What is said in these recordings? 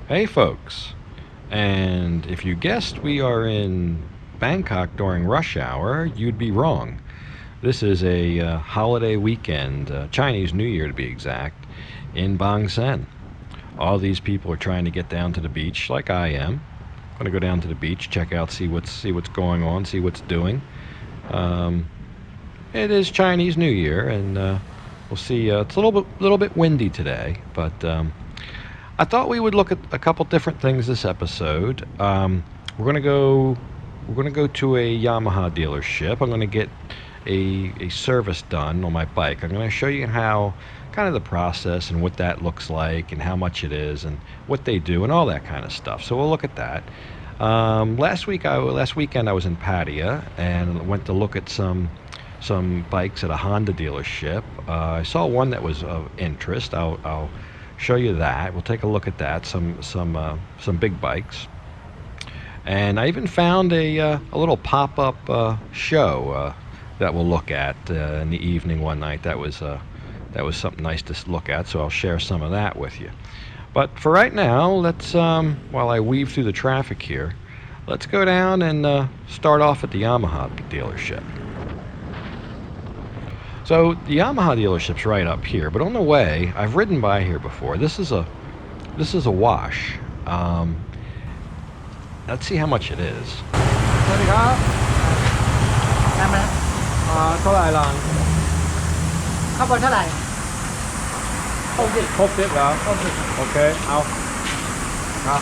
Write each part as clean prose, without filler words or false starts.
Hey folks, and if you guessed we are in Bangkok during rush hour, you'd be wrong. This is a holiday weekend, Chinese New Year to be exact, in Bang Sen. All these people are trying to get down to the beach, like I am. I'm going to go down to the beach, check out, see what's going on, see what's doing. Um, it is Chinese New Year, and we'll see. It's a little bit windy today, but I thought we would look at a couple different things this episode. We're gonna go we're gonna go to a Yamaha dealership. I'm gonna get a service done on my bike. I'm gonna show you how kind of the process and what that looks like and how much it is and what they do and all that kind of stuff. So we'll look at that. Last weekend I was in Pattaya and went to look at some bikes at a Honda dealership. I saw one that was of interest. I'll show you that. We'll take a look at that. Some big bikes, and I even found a little pop-up show that we'll look at in the evening one night. That was something nice to look at. So I'll share some of that with you. But for right now, let's while I weave through the traffic here, let's go down and start off at the Yamaha dealership. So the Yamaha dealership's right up here, but on the way, I've ridden by here before. This is a wash. Let's see how much it is. สวัสดีครับได้ไหมเท่าไหร่ล่ะข้าวบนเท่าไหร่ครบ10แล้วโอเคเอาครับ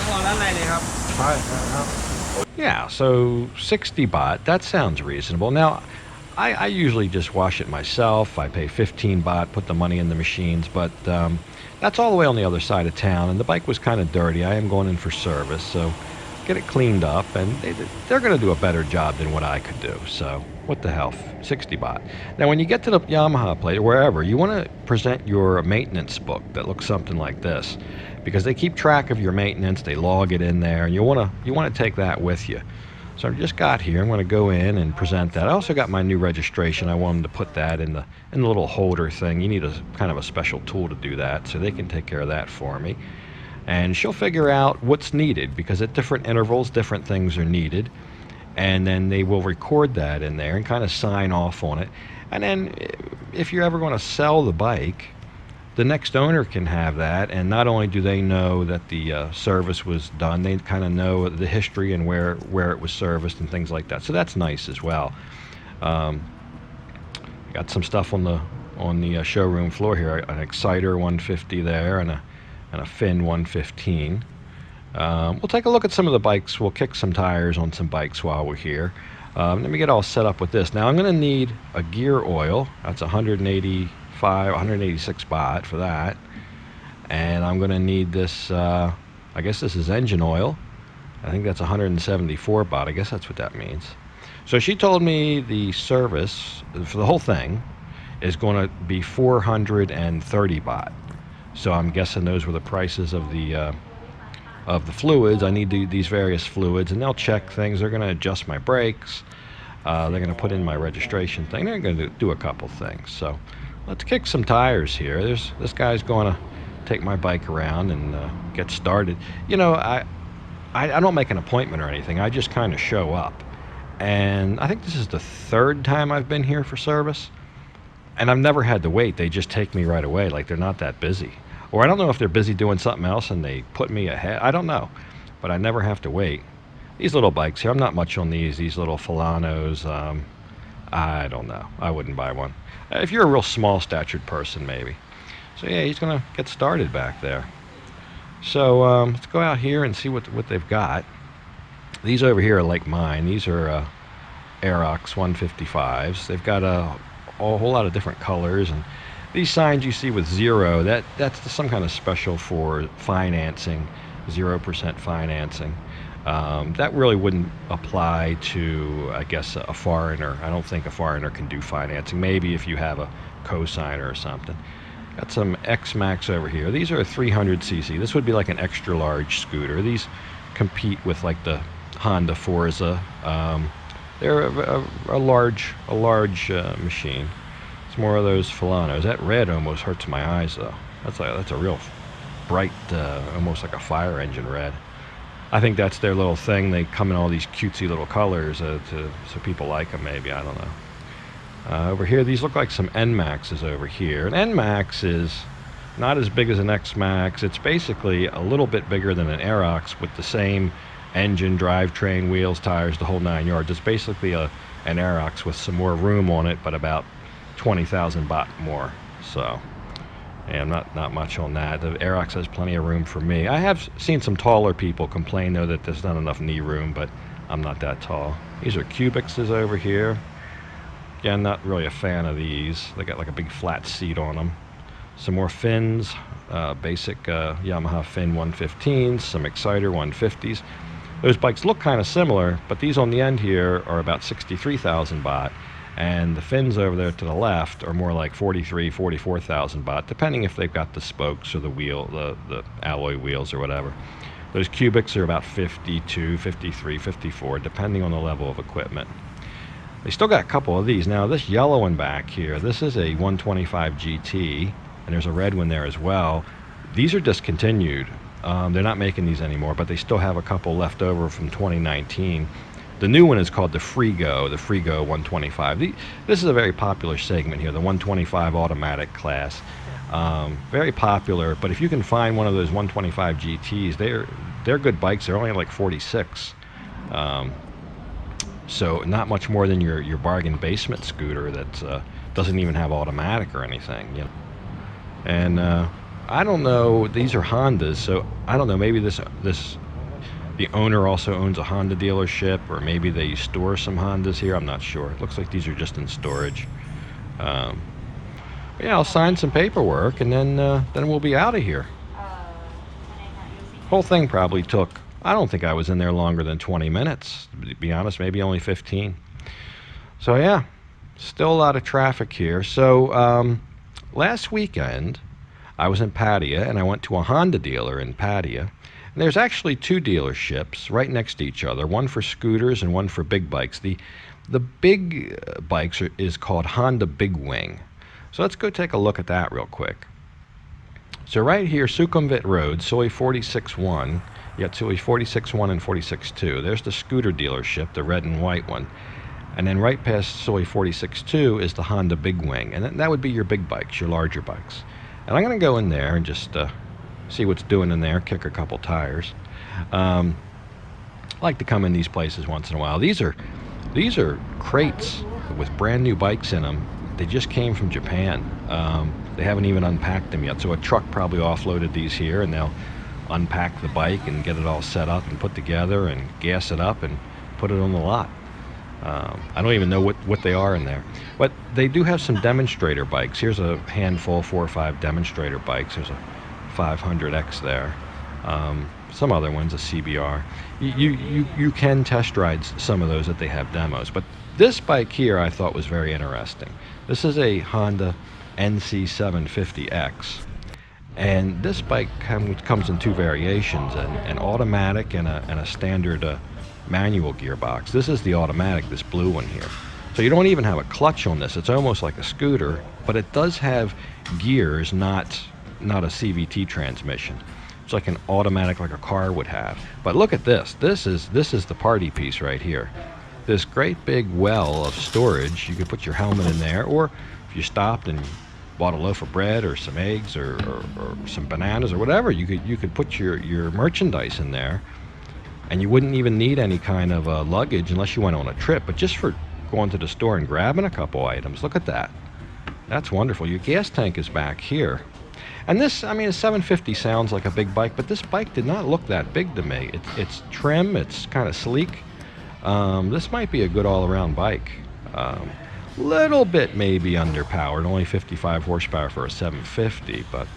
ใช่ครับ Yeah, so 60 baht. That sounds reasonable. Now, I usually just wash it myself. I pay 15 baht, put the money in the machines, but that's all the way on the other side of town, and the bike was kind of dirty. I am going in for service, so get it cleaned up, and they're going to do a better job than what I could do. So what the hell, 60 baht. Now, when you get to the Yamaha place, or wherever, you want to present your maintenance book that looks something like this, because they keep track of your maintenance. They log it in there, and you want to take that with you. So I just got here. I'm going to go in and present that. I also got my new registration. I wanted to put that in the little holder thing. You need a kind of a special tool to do that, so they can take care of that for me. And she'll figure out what's needed, because at different intervals, different things are needed. And then they will record that in there and kind of sign off on it. And then if you're ever going to sell the bike, the next owner can have that, and not only do they know that the service was done, they kind of know the history and where it was serviced and things like that. So that's nice as well. Got some stuff on the showroom floor here. An Exciter 150 there, and a Fin 115. We'll take a look at some of the bikes. We'll kick some tires on some bikes while we're here. Let me get all set up with this. Now I'm going to need a gear oil. That's 186 baht for that. And I'm going to need this, I guess this is engine oil. I think that's 174 baht. I guess that's what that means. So she told me the service for the whole thing is going to be 430 baht. So I'm guessing those were the prices of the fluids. I need these various fluids, and they'll check things. They're going to adjust my brakes. They're going to put in my registration thing. They're going to do a couple things. So let's kick some tires here. This guy's going to take my bike around and get started. You know, I don't make an appointment or anything. I just kind of show up. And I think this is the third time I've been here for service. And I've never had to wait. They just take me right away, like they're not that busy. Or I don't know if they're busy doing something else and they put me ahead. I don't know. But I never have to wait. These little bikes here, I'm not much on these little Filanos. I don't know. I wouldn't buy one. If you're a real small statured person, maybe. So yeah, he's going to get started back there. So let's go out here and see what they've got. These over here are like mine. These are Aerox 155s. They've got a whole lot of different colors, and these signs you see with zero, that's some kind of special for financing, 0% financing. That really wouldn't apply to, I guess, a foreigner. I don't think a foreigner can do financing. Maybe if you have a cosigner or something. Got some X-Max over here. These are a 300cc. This would be like an extra large scooter. These compete with like the Honda Forza. They're a large machine. It's more of those Filanos. That red almost hurts my eyes though. That's a real bright, almost like a fire engine red. I think that's their little thing. They come in all these cutesy little colors so people like them, maybe. I don't know. Over here, these look like some NMAXs over here. An NMAX is not as big as an X-Max. It's basically a little bit bigger than an Aerox with the same engine, drivetrain, wheels, tires, the whole 9 yards. It's basically an Aerox with some more room on it, but about 20,000 baht more. So, yeah, not much on that. The Aerox has plenty of room for me. I have seen some taller people complain, though, that there's not enough knee room, but I'm not that tall. These are Cubixes over here. Again, not really a fan of these. They got like a big flat seat on them. Some more fins, basic Yamaha fin 115s, some Exciter 150s. Those bikes look kind of similar, but these on the end here are about 63,000 baht, and the fins over there to the left are more like 43, 44,000 baht, depending if they've got the spokes or the wheel, the alloy wheels or whatever. Those Cubics are about 52, 53, 54, depending on the level of equipment. They still got a couple of these. Now, this yellow one back here, this is a 125 GT, and there's a red one there as well. These are discontinued. They're not making these anymore, but they still have a couple left over from 2019. The new one is called the Frigo 125. This is a very popular segment here, the 125 automatic class. Very popular, but if you can find one of those 125 GTs, they're good bikes. They're only like 46. So not much more than your bargain basement scooter that doesn't even have automatic or anything, you know. And I don't know, these are Hondas, so I don't know, maybe the owner also owns a Honda dealership, or maybe they store some Hondas here. I'm not sure. It looks like these are just in storage. Yeah, I'll sign some paperwork, and then we'll be out of here. Whole thing probably took, I don't think I was in there longer than 20 minutes, to be honest, maybe only 15. So yeah, still a lot of traffic here. So last weekend, I was in Pattaya, and I went to a Honda dealer in Pattaya. And there's actually two dealerships right next to each other, one for scooters and one for big bikes. The big bikes is called Honda Big Wing. So let's go take a look at that real quick. So right here, Sukhumvit Road, Soi 46-1. You got Soi 46-1 and 46-2. There's the scooter dealership, the red and white one. And then right past Soi 46-2 is the Honda Big Wing. And that would be your big bikes, your larger bikes. And I'm going to go in there and just see what's doing in there, kick a couple tires. I like to come in these places once in a while. These are crates with brand new bikes in them. They just came from Japan. They haven't even unpacked them yet. So a truck probably offloaded these here, and they'll unpack the bike and get it all set up and put together and gas it up and put it on the lot. I don't even know what they are in there. But they do have some demonstrator bikes. Here's a handful, 4 or 5 demonstrator bikes. There's a 500X there. Some other ones, a CBR. You can test ride some of those that they have demos. But this bike here I thought was very interesting. This is a Honda NC750X. And this bike comes in 2 variations, an automatic and a standard manual gearbox. This is the automatic, this blue one here. So you don't even have a clutch on this. It's almost like a scooter, but it does have gears, not a CVT transmission. It's like an automatic, like a car would have. But look at this. This is the party piece right here. This great big well of storage. You could put your helmet in there, or if you stopped and bought a loaf of bread or some eggs or some bananas or whatever, you could put your merchandise in there. And you wouldn't even need any kind of luggage unless you went on a trip. But just for going to the store and grabbing a couple items, look at that. That's wonderful. Your gas tank is back here. And this, I mean, a 750 sounds like a big bike, but this bike did not look that big to me. It's trim, it's kind of sleek. This might be a good all-around bike. Little bit maybe underpowered, only 55 horsepower for a 750, but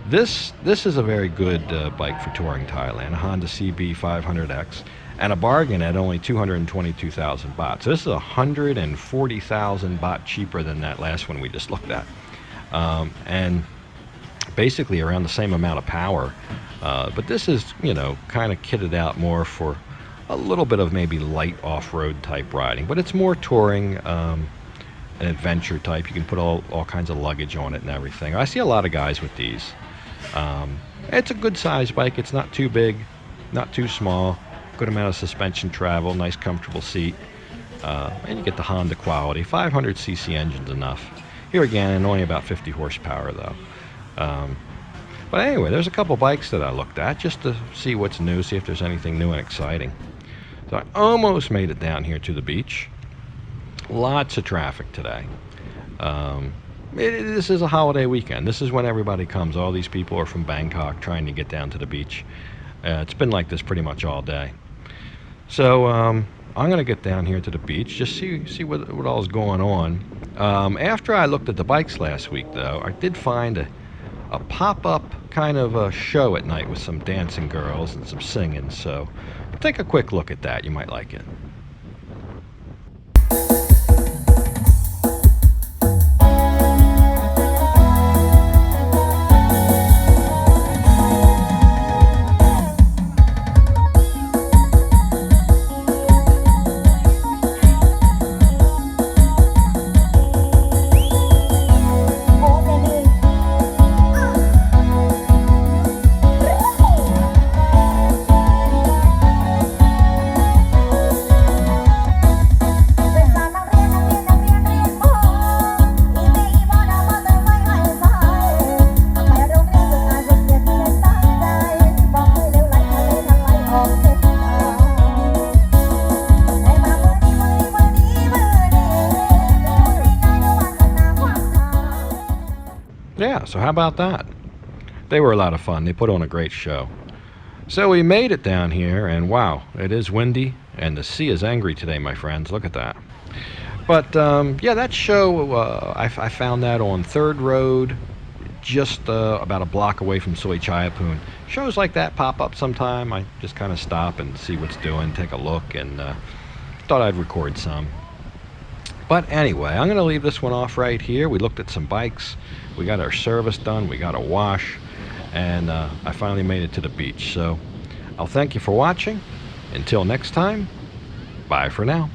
This is a very good bike for touring Thailand, a Honda CB 500X, and a bargain at only 222,000 baht. So this is 140,000 baht cheaper than that last one we just looked at, and basically around the same amount of power. But this is, you know, kind of kitted out more for a little bit of maybe light off-road type riding, but it's more touring, an adventure type. You can put all kinds of luggage on it and everything. I see a lot of guys with these. It's a good size bike. It's not too big, not too small. Good amount of suspension travel, nice comfortable seat. And you get the Honda quality. 500cc engine's enough. Here again, only about 50 horsepower though. But anyway, there's a couple bikes that I looked at just to see what's new, see if there's anything new and exciting. So I almost made it down here to the beach. Lots of traffic today. This is a holiday weekend. This is when everybody comes. All these people are from Bangkok trying to get down to the beach. It's been like this pretty much all day. So I'm going to get down here to the beach, just see what all is going on. After I looked at the bikes last week, though, I did find a pop-up kind of a show at night with some dancing girls and some singing. So take a quick look at that. You might like it. Yeah, so how about that? They were a lot of fun. They put on a great show. So we made it down here, and wow, it is windy, and the sea is angry today, my friends. Look at that. But yeah, that show, I found that on 3rd Road, just about a block away from Soy Chayapun. Shows like that pop up sometime. I just kind of stop and see what's doing, take a look, and thought I'd record some. But anyway, I'm going to leave this one off right here. We looked at some bikes. We got our service done. We got a wash. And I finally made it to the beach. So I'll thank you for watching. Until next time, bye for now.